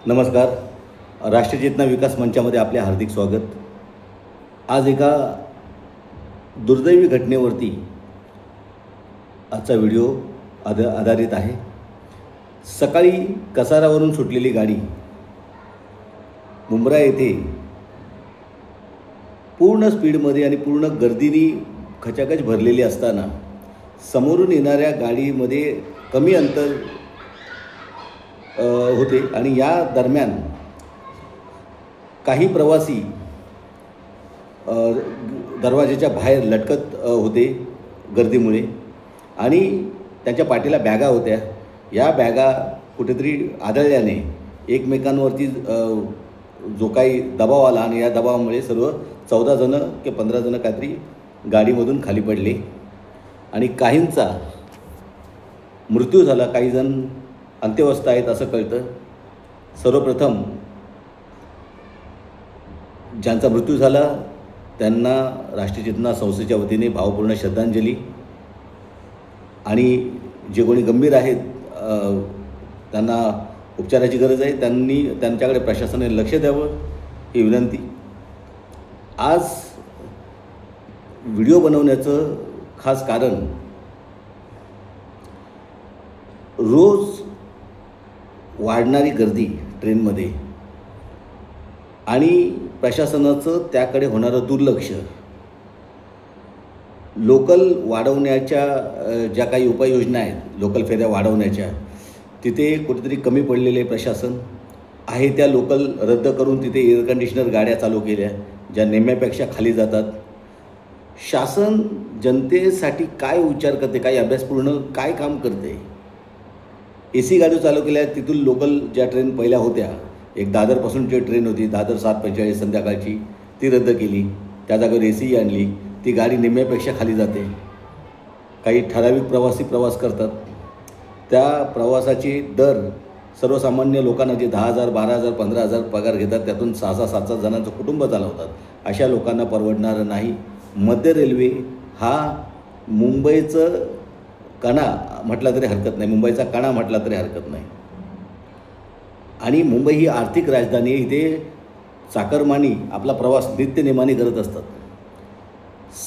नमस्कार. राष्ट्रीय चेतना विकास मंचामध्ये आपले हार्दिक स्वागत. आज एका दुर्दैवी घटनेवरती आजचा व्हिडिओ आधारित आहे. सकाळी कसारावरून सुटलेली गाडी मुंब्रा येथे पूर्ण स्पीडमध्ये आणि पूर्ण गर्दीने खचाखच भरलेली असताना समोरून येणाऱ्या गाडीमध्ये कमी अंतर होते आणि या दरम्यान काही प्रवासी दरवाजाच्या बाहेर लटकत होते गर्दीमुळे आणि त्यांच्या पाठीला बॅगा होत्या. या बॅगा कुठेतरी आदळल्याने एकमेकांवरती जो काही दबाव आला आणि या दबावामुळे सर्व 14 जणं की 15 जणं काहीतरी गाडीमधून खाली पडले आणि काहींचा मृत्यू झाला. काही जण अंत्यवस्था आहेत असं कळतं. सर्वप्रथम ज्यांचा मृत्यू झाला त्यांना राष्ट्रीय चेतना संस्थेच्या वतीने भावपूर्ण श्रद्धांजली आणि जे कोणी गंभीर आहेत त्यांना उपचाराची गरज आहे त्यांच्याकडे प्रशासनाने लक्ष द्यावं ही विनंती. आज व्हिडिओ बनवण्याचं खास कारण रोज वाढणारी गर्दी ट्रेनमध्ये आणि प्रशासनाचं त्याकडे होणारं दुर्लक्ष, लोकल वाढवण्याच्या ज्या काही उपाययोजना आहेत लोकल फेऱ्या वाढवण्याच्या, तिथे कुठेतरी कमी पडलेले प्रशासन आहे. त्या लोकल रद्द करून तिथे एअर कंडिशनर गाड्या चालू केल्या ज्या नेम्यापेक्षा खाली जातात. शासन जनतेसाठी काय विचार करते, काही अभ्यासपूर्ण काय काम करते. AC गाडी चालू केल्या, तिथून लोकल ज्या ट्रेन पहिल्या होत्या, एक दादरपासूनची ट्रेन होती दादर 7:45 संध्याकाळची, ती रद्द केली. त्या जागेवर AC आणली. ती गाडी निम्म्यापेक्षा खाली जाते. काही ठराविक प्रवासी प्रवास करतात. त्या प्रवासाचे दर सर्वसामान्य लोकांना जे 10,000 12,000 15,000 पगार घेतात त्यातून 6-6 7-7 जणांचं कुटुंब चालवतात. अशा लोकांना परवडणारं नाही. मध्य रेल्वे हा मुंबईचं कणा म्हटला तरी हरकत नाही, मुंबईचा कणा म्हटला तरी हरकत नाही. आणि मुंबई ही आर्थिक राजधानी आहे. इथे चाकरमानी आपला प्रवास नित्यनेमाने करत असतात.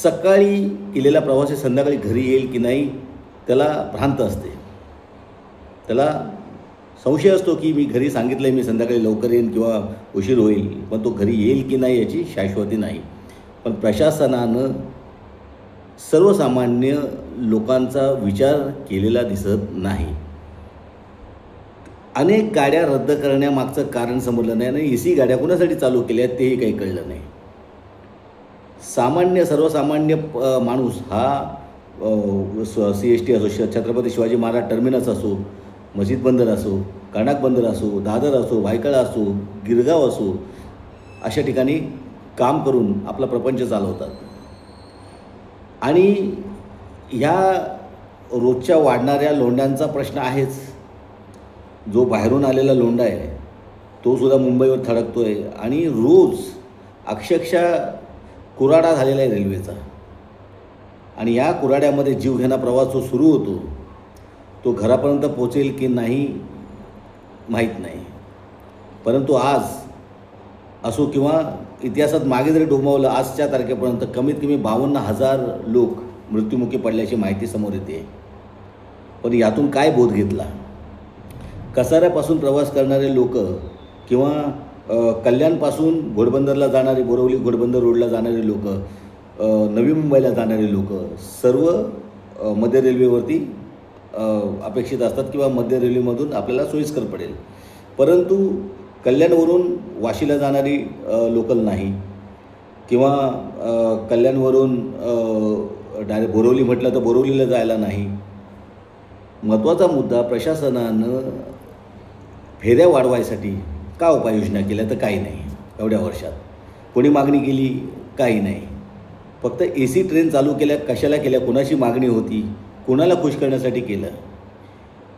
सकाळी केलेला प्रवासी संध्याकाळी घरी येईल की नाही त्याला भ्रांत असते. त्याला संशय असतो की मी घरी सांगितलं आहे मी संध्याकाळी लवकर येईन किंवा उशीर होईल, पण तो घरी येईल की नाही याची शाश्वती नाही. पण प्रशासनानं सर्वसामान्य लोकांचा विचार केलेला दिसत नाही. अनेक गाड्या रद्द करण्यामागचं कारण समजलं नाही आणि AC गाड्या कोणासाठी चालू केल्या तेही काही कळलं नाही. सर्वसामान्य माणूस हा CST असो, छत्रपती शिवाजी महाराज टर्मिनस असो, मस्जिद बंदर असो, कर्नाक बंदर असो, दादर असो, भायखळा असो, गिरगाव असो, अशा ठिकाणी काम करून आपला प्रपंच चालवतात. आणि ह्या रोजच्या वाढणाऱ्या लोंढ्यांचा प्रश्न आहेच. जो बाहेरून आलेला लोंढा आहे तो सुद्धा मुंबईवर थडकतो आहे आणि रोज अक्षरशः कुऱ्हाडा झालेला आहे रेल्वेचा. आणि या कुऱ्हाड्यामध्ये जीवघेणा प्रवास जो सुरू होतो तो घरापर्यंत पोचेल की नाही माहीत नाही. परंतु आज असो किंवा इतिहासात मागे जरी डोंबावलं, आजच्या तारखेपर्यंत कमीत कमी 52,000 लोक मृत्युमुखी पडल्याची माहिती समोर येते. पण यातून काय बोध घेतला? कसाऱ्यापासून प्रवास करणारे लोक किंवा कल्याणपासून घोडबंदरला जाणारे, बोरवली घोडबंदर रोडला जाणारे लोक, नवी मुंबईला जाणारे लोक सर्व मध्य रेल्वेवरती अपेक्षित असतात किंवा मध्य रेल्वेमधून आपल्याला सोयीस्कर पडेल. परंतु कल्याणवरून वाशीला जाणारी लोकल नाही किंवा कल्याणवरून डायरेक्ट बोरवली म्हटलं तर बोरवलीला जायला नाही. महत्त्वाचा मुद्दा, प्रशासनानं फेऱ्या वाढवायसाठी का उपाययोजना केल्या तर काही नाही. एवढ्या वर्षात कोणी मागणी केली? काही नाही. फक्त AC ट्रेन चालू केल्या, कशाला केल्या, कोणाची मागणी होती, कोणाला खुश करण्यासाठी केलं?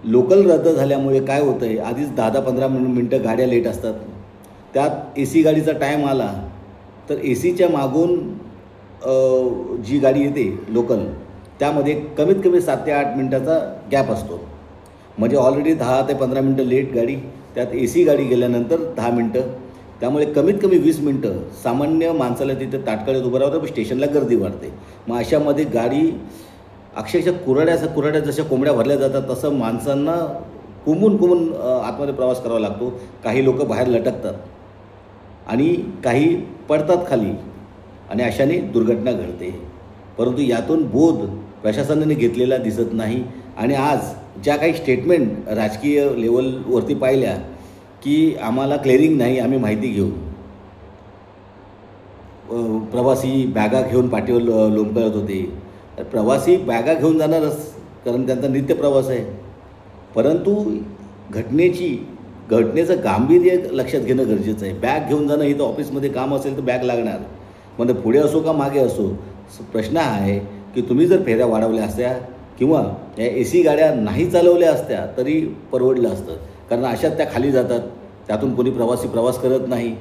लोकल रद्द झाल्यामुळे काय होतं आहे, आधीच 10-15 मिनटं गाड्या लेट असतात. त्यात AC गाडीचा टाईम आला तर ACच्या मागून जी गाडी येते लोकल त्यामध्ये कमीत कमी 7 ते 8 मिनटाचा गॅप असतो. म्हणजे ऑलरेडी 10 ते 15 मिनटं लेट गाडी त्यात AC गाडी गेल्यानंतर 10 मिनटं, त्यामुळे कमीत कमी 20 मिनटं सामान्य माणसाला तिथे ताटकळ्यात उभं राहतं, पण स्टेशनला गर्दी वाढते. मग अशामध्ये गाडी अक्षरशः कुऱ्हाड्या जशा कोंबड्या भरल्या जातात तसं माणसांना कोंबून आतमध्ये प्रवास करावा लागतो. काही लोक बाहेर लटकतात आणि काही पडतात खाली आणि अशाने दुर्घटना घडते. परंतु यातून बोध प्रशासनाने घेतलेला दिसत नाही. आणि आज ज्या काही स्टेटमेंट राजकीय लेवलवरती पाहिल्या की आम्हाला क्लिअरिंग नाही, आम्ही माहिती घेऊ, प्रवासी बॅगा घेऊन पाठीवर लोंबकळत होते. तर प्रवासी बॅगा घेऊन जाणारच, कारण त्यांचा नित्य प्रवास आहे. परंतु घटनेचं गांभीर्य लक्षात घेणं गरजेचं आहे. बॅग घेऊन जाणं, इथं ऑफिसमध्ये काम असेल तर बॅग लागणार, म्हणजे पुढे असो का मागे असो. प्रश्न हा आहे की तुम्ही जर फेऱ्या वाढवल्या असत्या किंवा या AC गाड्या नाही चालवल्या असत्या तरी परवडलं असतं, कारण अशात त्या खाली जातात, त्यातून कोणी प्रवासी प्रवास करत नाही.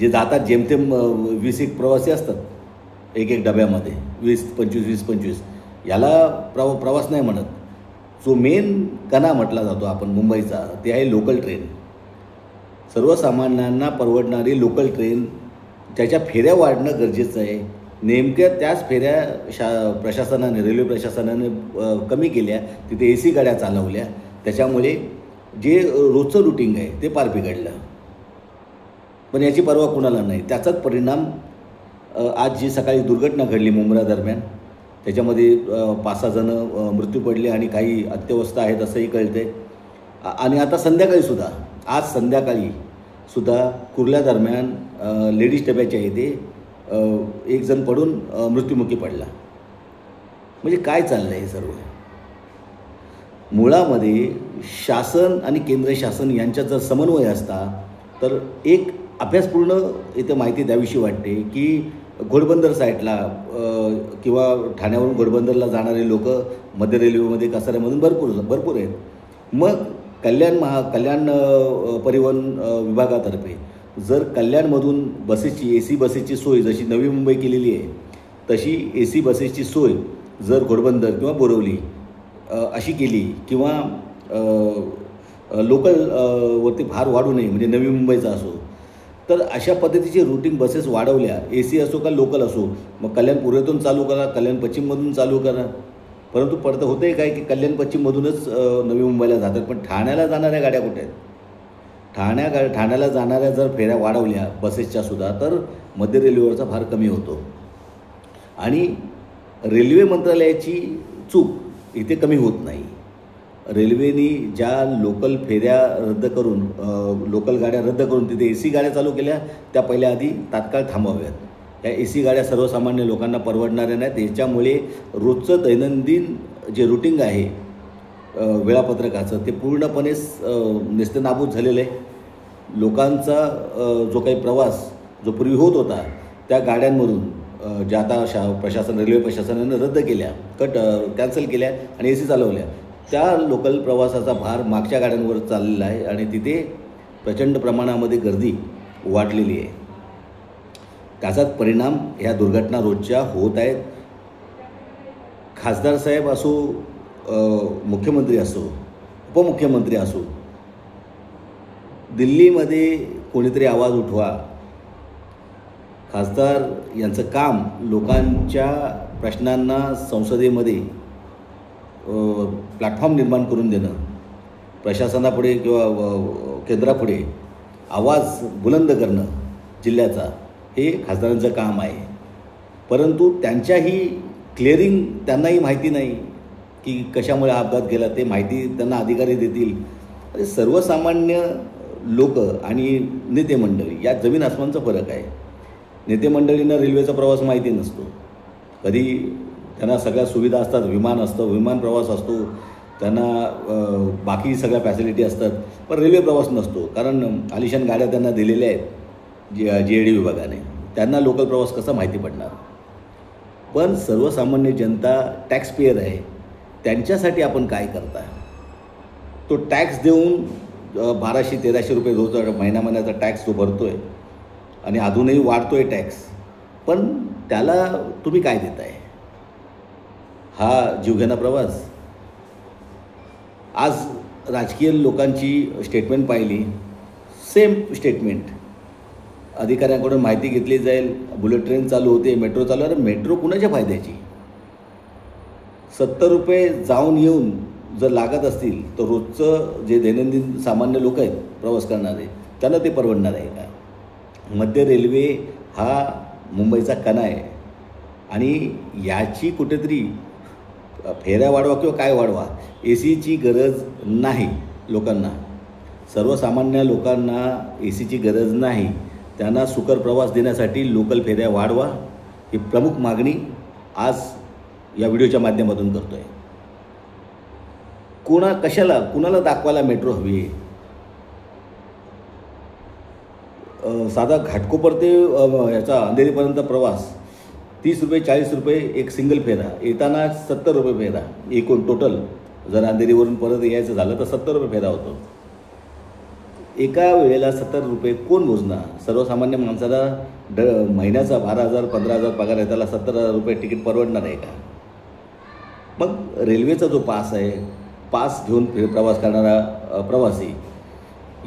जे जातात जेमतेम 20 प्रवासी असतात एक डब्यामध्ये, 20-25 याला प्रवास नाही म्हणत. जो मेन कणा म्हटला जातो आपण मुंबईचा, ते आहे लोकल ट्रेन. सर्वसामान्यांना परवडणारी लोकल ट्रेन, त्याच्या फेऱ्या वाढणं गरजेचं आहे. नेमक्या त्याच फेऱ्या प्रशासनाने, रेल्वे प्रशासनाने कमी केल्या, तिथे AC गाड्या चालवल्या. त्याच्यामुळे जे रोजचं रुटीन आहे ते पार बिघडलं, पण याची पर्वा कुणाला नाही. त्याचाच परिणाम आज जी सकाळी दुर्घटना घडली मुंब्रा दरम्यान, त्याच्यामध्ये 5-6 जणं मृत्यू पडले आणि काही अत्यवस्था आहेत असंही कळते. आणि आता आज संध्याकाळी सुद्धा कुर्ल्या दरम्यान लेडीज डब्याच्या इथे एक जण पडून मृत्युमुखी पडला. म्हणजे काय चाललं आहे हे सर्व? मुळामध्ये शासन आणि केंद्र शासन यांच्यात जर समन्वय असता तर एक अभ्यासपूर्ण इथे माहिती द्यावीशी वाटते की घोडबंदर साईडला किंवा ठाण्यावरून घोडबंदरला जाणारे लोक मध्य रेल्वेमध्ये कासाऱ्यामधून भरपूर आहेत. मग कल्याण परिवहन विभागातर्फे जर कल्याणमधून बसेसची AC बसेसची सोय जशी नवी मुंबई केलेली आहे तशी AC बसेसची सोय जर घोडबंदर किंवा बोरिवली अशी केली किंवा लोकल वरती भार वाढू नये, म्हणजे नवी मुंबईचा असो, तर अशा पद्धतीचे रूटिंग बसेस वाढवल्या, AC असो का लोकल असो. मग कल्याण पूर्वेतून चालू करा, कल्याण पश्चिममधून चालू करा. परंतु होतं आहे काय की कल्याण पश्चिममधूनच नवी मुंबईला जातात, पण ठाण्याला जाणाऱ्या गाड्या कुठे आहेत? ठाण्याला जाणाऱ्या जर फेऱ्या वाढवल्या बसेसच्या सुद्धा तर मध्य रेल्वेवरचा भार कमी होतो. आणि रेल्वे मंत्रालयाची चूक इथे कमी होत नाही. रेल्वेनी ज्या लोकल फेऱ्या रद्द करून, लोकल गाड्या रद्द करून तिथे AC गाड्या चालू केल्या, त्या पहिल्या आधी तात्काळ थांबवाव्यात. या AC गाड्या सर्वसामान्य लोकांना परवडणाऱ्या नाहीत. याच्यामुळे रोजचं दैनंदिन जे रुटीन आहे वेळापत्रकाचं ते पूर्णपणे नेस्तनाबूत झालेलं आहे. लोकांचा जो काही प्रवास जो पूर्वी होत होता त्या गाड्यांमधून ज्या आता रेल्वे प्रशासनाने रद्द केल्या, कॅन्सल केल्या आणि AC चालवल्या, त्या लोकल प्रवासाचा भार मागच्या गाड्यांवर चाललेला आहे आणि तिथे प्रचंड प्रमाणामध्ये गर्दी वाढलेली आहे. त्याचाच परिणाम ह्या दुर्घटना रोजच्या होत आहेत. खासदार साहेब असो, मुख्यमंत्री असो, उपमुख्यमंत्री असो, दिल्लीमध्ये कोणीतरी आवाज उठवा. खासदार यांचं काम लोकांच्या प्रश्नांना संसदेमध्ये प्लॅटफॉर्म निर्माण करून देणं, प्रशासनापुढे किंवा केंद्रापुढे आवाज बुलंद करणं जिल्ह्याचा, हे खासदारांचं काम आहे. परंतु त्यांच्याही क्लिअरिंग त्यांनाही माहिती नाही की कशामुळे हा अपघात गेला, ते माहिती त्यांना अधिकारी देतील. सर्वसामान्य लोक आणि नेते मंडळी यात जमीन आसमानचा फरक आहे. नेते मंडळींना रेल्वेचा प्रवास माहिती नसतो, कधी त्यांना सगळ्या सुविधा असतात, विमान असतं, विमान प्रवास असतो, त्यांना बाकी सगळ्या फॅसिलिटी असतात, पण रेल्वे प्रवास नसतो. कारण आलिशान गाड्या त्यांना दिलेल्या आहेत GAD विभागाने, त्यांना लोकल प्रवास कसा माहिती पडणार. पण सर्वसामान्य जनता टॅक्स पेयर आहे, त्यांच्यासाठी आपण काय करता? तो टॅक्स देऊन 1200-1300 रुपये रोज महिन्याचा टॅक्स तो भरतो आहे आणि अजूनही वाढतो आहे टॅक्स, पण त्याला तुम्ही काय देताय? हा जीवघेणा प्रवास. आज राजकीय लोकांची स्टेटमेंट पाहिली, सेम स्टेटमेंट. अधिकाऱ्यांकडून माहिती घेतली जाईल, बुलेट ट्रेन चालू होते, मेट्रो चालू. अरे मेट्रो कुणाच्या फायद्याची? 70 रुपये जाऊन येऊन जर लागत असतील तर रोजचं जे दैनंदिन सामान्य लोक आहेत प्रवास करणारे, त्यांना ते परवडणार आहे का? मध्य रेल्वे हा मुंबईचा कणा आहे आणि याची कुठेतरी फेऱ्या वाढवा किंवा काय वाढवा, ACची गरज नाही लोकांना. सर्वसामान्य लोकांना ACची गरज नाही. त्यांना सुकर प्रवास देण्यासाठी लोकल फेऱ्या वाढवा ही प्रमुख मागणी आज या व्हिडिओच्या माध्यमातून करतो आहे. कुणाला दाखवायला मेट्रो हवी आहे? साधा घाटकोपर ते याचा अंधेरीपर्यंत प्रवास 30 रुपये 40 रुपये एक सिंगल फेरा, येताना 70 रुपये फेरा. एकूण टोटल जर अंधेरीवरून परत यायचं झालं तर 70 रुपये फेरा होतो. एका वेळेला 70 रुपये कोण मोजणार? सर्वसामान्य माणसाला महिन्याचा 12,000 15,000 पगार आहे, त्याला 70 रुपये तिकीट परवडणार आहे का? मग रेल्वेचा जो पास आहे, पास घेऊन प्रवास करणारा प्रवासी,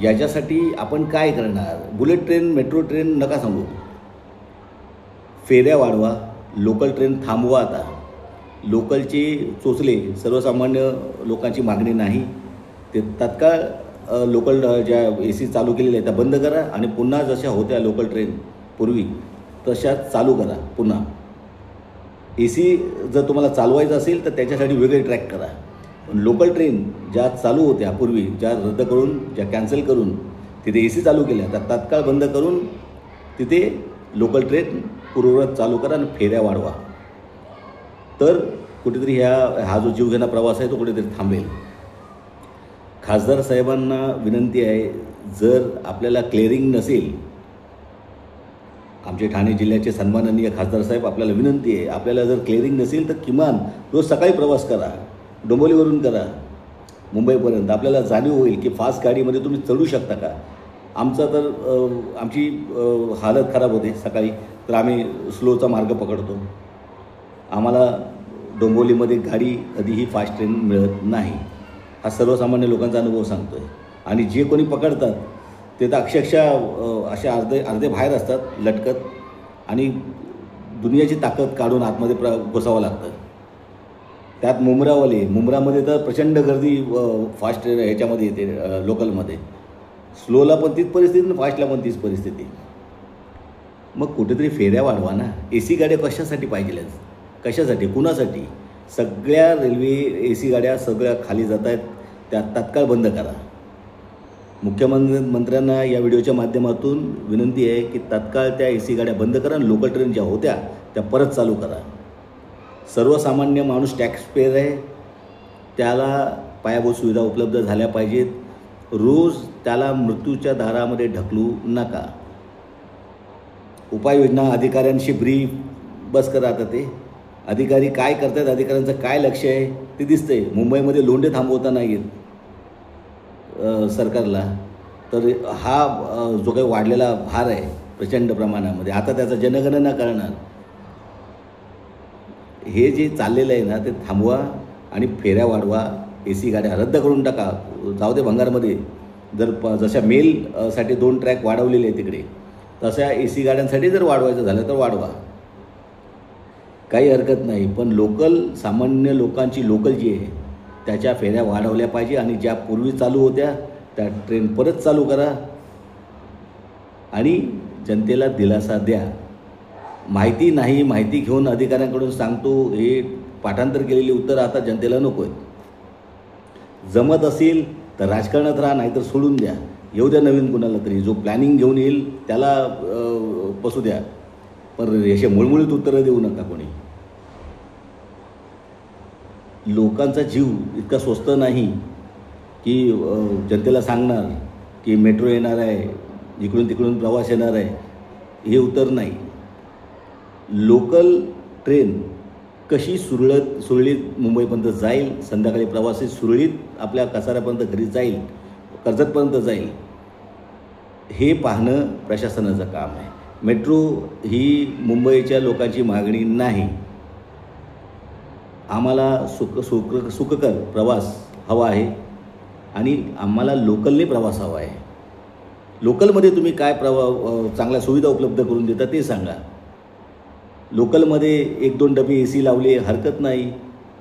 याच्यासाठी आपण काय करणार? बुलेट ट्रेन, मेट्रो ट्रेन नका सांगू, फेऱ्या वाढवा, लोकल ट्रेन थांबवा. आता लोकलचे चोचले सर्वसामान्य लोकांची मागणी नाही. ते तात्काळ लोकल ज्या AC चालू केलेल्या आहेत त्या बंद करा आणि पुन्हा जशा होत्या लोकल ट्रेन पूर्वी तशा चालू करा पुन्हा. AC जर तुम्हाला चालवायचं असेल तर त्याच्यासाठी वेगळे ट्रॅक करा. पण लोकल ट्रेन ज्या चालू होत्या पूर्वी, ज्या रद्द करून, ज्या कॅन्सल करून तिथे AC चालू केल्या, त्या तात्काळ बंद करून तिथे लोकल ट्रेन पूर्ववत चालू करा आणि फेऱ्या वाढवा. तर कुठेतरी हा जो जीवघेणा प्रवास आहे तो कुठेतरी थांबेल. खासदार साहेबांना विनंती आहे, जर आपल्याला क्लिअरिंग नसेल, आमचे ठाणे जिल्ह्याचे सन्माननीय खासदार साहेब, आपल्याला विनंती आहे, आपल्याला जर क्लिअरिंग नसेल तर किमान रोज सकाळी प्रवास करा, डोंबिवलीवरून करा मुंबईपर्यंत. आपल्याला जाणीव होईल की फास्ट गाडीमध्ये तुम्ही चढू शकता का. आमची हालत खराब होते सकाळी, तर आम्ही स्लोचा मार्ग पकडतो. आम्हाला डोंबिवलीमध्ये गाडी कधीही फास्ट ट्रेन मिळत नाही, हा सर्वसामान्य लोकांचा अनुभव सांगतो आहे. आणि जे कोणी पकडतात ते तर अक्षरशः असे अर्धे बाहेर असतात लटकत, आणि दुनियाची ताकद काढून आतमध्ये घुसावं लागतं. त्यात मुंब्रामध्ये तर प्रचंड गर्दी फास्ट ह्याच्यामध्ये येते, लोकलमध्ये. स्लोला पण तीच परिस्थिती आणि फास्टला पण तीच परिस्थिती. मग कुठेतरी फेऱ्या वाढवा ना. AC गाड्या कशासाठी पाहिजेल्या? कशासाठी? कुणासाठी? सगळ्या रेल्वे AC गाड्या सगळ्या खाली जात आहेत, त्या तात्काळ बंद करा. मुख्यमंत्र्यांना या व्हिडिओच्या माध्यमातून विनंती आहे की तात्काळ त्या AC गाड्या बंद करा आणि लोकल ट्रेन ज्या होत्या त्या परत चालू करा. सर्वसामान्य माणूस टॅक्स पेयर आहे, त्याला पायाभूत सुविधा उपलब्ध झाल्या पाहिजेत. रोज त्याला मृत्यूच्या दारामध्ये ढकलू नका. उपाययोजना अधिकाऱ्यांशी ब्रीफ बस करा. आता ते अधिकारी काय करतात, अधिकाऱ्यांचं काय लक्ष आहे ते दिसतंय. मुंबईमध्ये लोंढे थांबवता नाही आहेत सरकारला. तर हा जो काही वाढलेला भार आहे प्रचंड प्रमाणामध्ये, आता त्याचा जनगणना करणार. हे जे चाललेलं आहे ना ते थांबवा आणि फेऱ्या वाढवा. AC गाड्या रद्द करून टाका. जाऊ दे भंगारमध्ये. जर जशा मेलसाठी 2 ट्रॅक वाढवलेले आहेत तिकडे, तशा AC गाड्यांसाठी जर वाढवायचं झालं तर वाढवा, काही हरकत नाही. पण सामान्य लोकांची लोकल जी आहे त्याच्या फेऱ्या वाढवल्या पाहिजे आणि ज्या पूर्वी चालू होत्या त्या ट्रेन परत चालू करा आणि जनतेला दिलासा द्या. माहिती नाही, माहिती घेऊन अधिकाऱ्यांकडून सांगतो, हे पाठांतर केलेली उत्तर आता जनतेला नको आहेत. जमत असेल तर राजकारणात राहा, नाहीतर सोडून द्या. येऊ द्या नवीन कुणाला तरी, जो प्लॅनिंग घेऊन येईल त्याला बसू द्या. पण असे मुळमुळीत उत्तरं देऊ नका कोणी. लोकांचा जीव इतका स्वस्त नाही की जनतेला सांगणार की मेट्रो येणार आहे, इकडून तिकडून प्रवास येणार आहे, हे उत्तर नाही. लोकल ट्रेन कशी सुरळीत मुंबईपर्यंत जाईल, संध्याकाळी प्रवासी सुरळीत आपल्या कसाऱ्यापर्यंत घरी जाईल, कर्जतपर्यंत जाईल, हे पाहणं प्रशासनाचं काम आहे. मेट्रो ही मुंबईच्या लोकांची मागणी नाही. आम्हाला सुखकर प्रवास हवा आहे. आणि आम्हाला लोकलने प्रवास हवा आहे. लोकलमध्ये तुम्ही काय चांगल्या सुविधा उपलब्ध करून देता ते सांगा. लोकलमध्ये 1-2 डबे AC लावले हरकत नाही,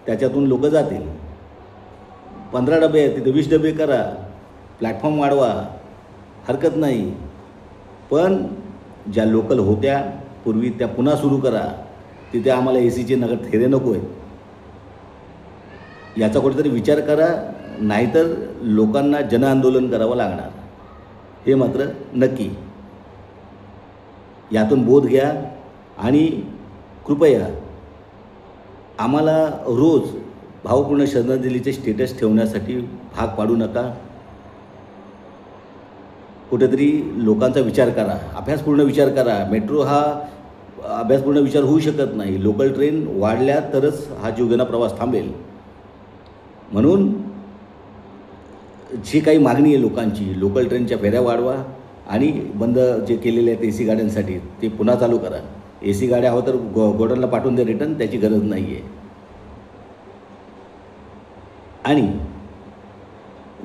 त्याच्यातून लोक जातील. 15 डबे आहेत तिथे 20 डबे करा, प्लॅटफॉर्म वाढवा, हरकत नाही. पण ज्या लोकल होत्या पूर्वी त्या पुन्हा सुरू करा. तिथे आम्हाला ACचे नगर थेरे नको आहेत. याचा कुठेतरी विचार करा, नाहीतर लोकांना जनआंदोलन करावं लागणार, हे मात्र नक्की. यातून बोध घ्या आणि कृपया आम्हाला रोज भावपूर्ण श्रद्धांजलीचे स्टेटस ठेवण्यासाठी भाग पाडू नका. कुठेतरी लोकांचा विचार करा, अभ्यासपूर्ण विचार करा. मेट्रो हा अभ्यासपूर्ण विचार होऊ शकत नाही. लोकल ट्रेन वाढल्या तरच हा जीवघेणा प्रवास थांबेल. म्हणून जी काही मागणी आहे लोकांची, लोकल ट्रेनच्या फेऱ्या वाढवा आणि बंद जे केलेले आहेत AC गाड्यांसाठी ते पुन्हा चालू करा. AC गाड्या हवं तर गोडाऊनला पाठवून द्या रिटर्न, त्याची गरज नाही आहे. आणि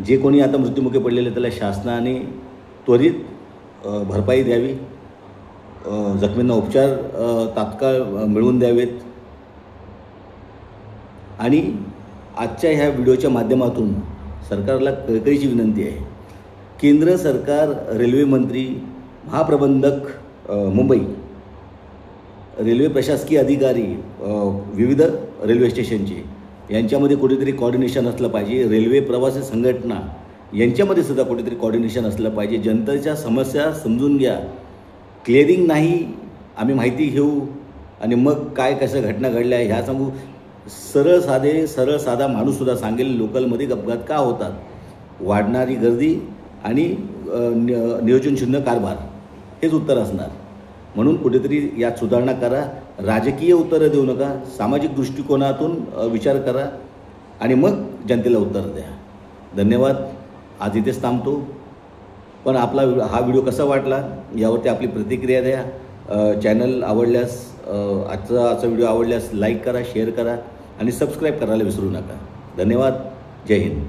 जे कोणी आता मृत्युमुखी पडलेले त्याला शासनाने त्वरित भरपाई द्यावी, जखमींना उपचार तात्काळ मिळवून द्यावेत. आणि आजच्या ह्या व्हिडिओच्या माध्यमातून सरकारला कळकळीची विनंती आहे. केंद्र सरकार, रेल्वे मंत्री, महाप्रबंधक मुंबई, रेल्वे प्रशासकीय अधिकारी, विविध रेल्वे स्टेशनचे यांच्यामध्ये कुठेतरी कॉर्डिनेशन असलं पाहिजे. रेल्वे प्रवासी संघटना यांच्यामध्ये सुद्धा कुठेतरी कॉर्डिनेशन असलं पाहिजे. जनतेच्या समस्या समजून घ्या. क्लिअरिंग नाही, आम्ही माहिती घेऊ आणि मग काय कसं घटना घडल्या ह्या सांगू. सरळ साधा माणूससुद्धा सांगेल लोकलमध्ये अपघात का होतात. वाढणारी गर्दी आणि नियोजनशून्य कारभार हेच उत्तर असणार. म्हणून कुठेतरी यात सुधारणा करा. राजकीय उत्तरं देऊ नका, सामाजिक दृष्टिकोनातून विचार करा आणि मग जनतेला उत्तर द्या. धन्यवाद. आज इथेच थांबतो. पण आपला हा व्हिडिओ कसा वाटला यावरती आपली प्रतिक्रिया द्या. चॅनल आवडल्यास, आजचा व्हिडिओ आवडल्यास लाईक करा, शेअर करा आणि सबस्क्राईब करायला विसरू नका. धन्यवाद. जय हिंद.